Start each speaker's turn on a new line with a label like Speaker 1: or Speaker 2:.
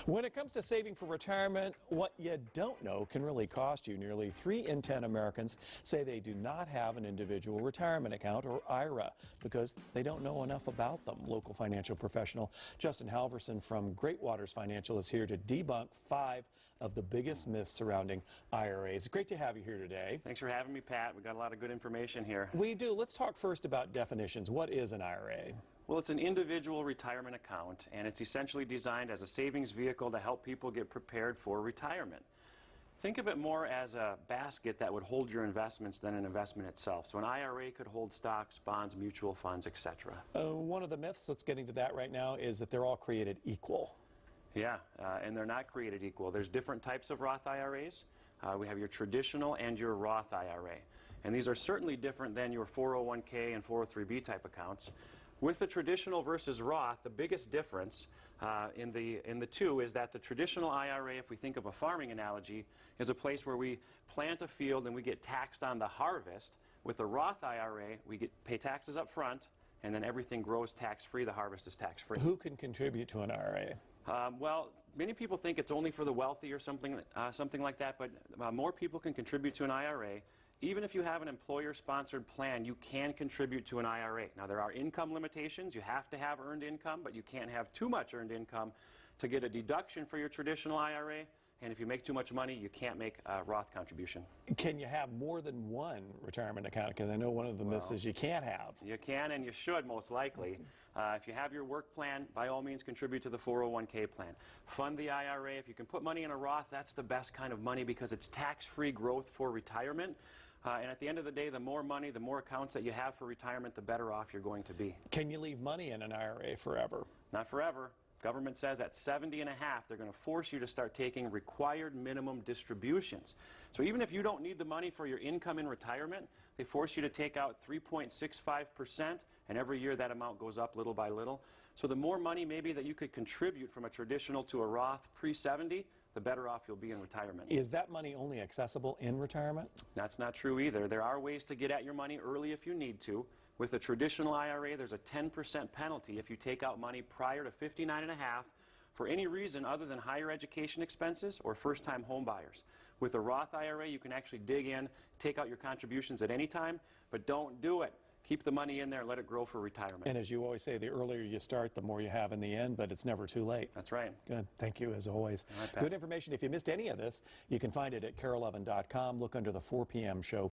Speaker 1: When it comes to saving for retirement, what you don't know can really cost you. Nearly 3 in 10 Americans say they do not have an individual retirement account, or IRA, because they don't know enough about them. Local financial professional Justin Halverson from Great Waters Financial is here to debunk 5 of the biggest myths surrounding IRAs. Great to have you here today.
Speaker 2: Thanks for having me, Pat. We've got a lot of good information here.
Speaker 1: We do. Let's talk first about definitions. What is an IRA?
Speaker 2: Well, it's an individual retirement account, and it's essentially designed as a savings vehicle to help people get prepared for retirement. Think of it more as a basket that would hold your investments than an investment itself. So an IRA could hold stocks, bonds, mutual funds, etc.
Speaker 1: One of the myths, let's get into that right now, is that they're all created equal.
Speaker 2: Yeah, and they're not created equal. There's different types of Roth IRAs. We have your traditional and your Roth IRA. And these are certainly different than your 401k and 403b type accounts. With the traditional versus Roth, the biggest difference in the two is that the traditional IRA, if we think of a farming analogy, is a place where we plant a field and we get taxed on the harvest. With the Roth IRA, we pay taxes up front, and then everything grows tax-free. The harvest is tax-free.
Speaker 1: Who can contribute to an IRA?
Speaker 2: Well, many people think it's only for the wealthy or something like that, but more people can contribute to an IRA. Even if you have an employer-sponsored plan, you can contribute to an IRA. Now, there are income limitations. You have to have earned income, but you can't have too much earned income to get a deduction for your traditional IRA. And if you make too much money, you can't make a Roth contribution.
Speaker 1: Can you have more than one retirement account? Because I know one of the myths is you can't have.
Speaker 2: You can, and you should, most likely. If you have your work plan, by all means, contribute to the 401k plan. Fund the IRA. If you can put money in a Roth, that's the best kind of money because it's tax-free growth for retirement. And at the end of the day, the more money, the more accounts that you have for retirement, the better off you're going to be.
Speaker 1: Can you leave money in an IRA forever?
Speaker 2: Not forever. Government says at 70 and a half, they're going to force you to start taking required minimum distributions. So even if you don't need the money for your income in retirement, they force you to take out 3.65%, and every year that amount goes up little by little. So the more money maybe that you could contribute from a traditional to a Roth pre-70, the better off you'll be in retirement.
Speaker 1: Is that money only accessible in retirement?
Speaker 2: That's not true either. There are ways to get at your money early if you need to. With a traditional IRA, there's a 10% penalty if you take out money prior to 59 and a half for any reason other than higher education expenses or first-time home buyers. With a Roth IRA, you can actually dig in, take out your contributions at any time, but don't do it. Keep the money in there, let it grow for retirement.
Speaker 1: And as you always say, the earlier you start, the more you have in the end, but it's never too late.
Speaker 2: That's right.
Speaker 1: Good. Thank you, as always.
Speaker 2: All right, Pat.
Speaker 1: Good information. If you missed any of this, you can find it at KARE11.com. Look under the 4 p.m. show.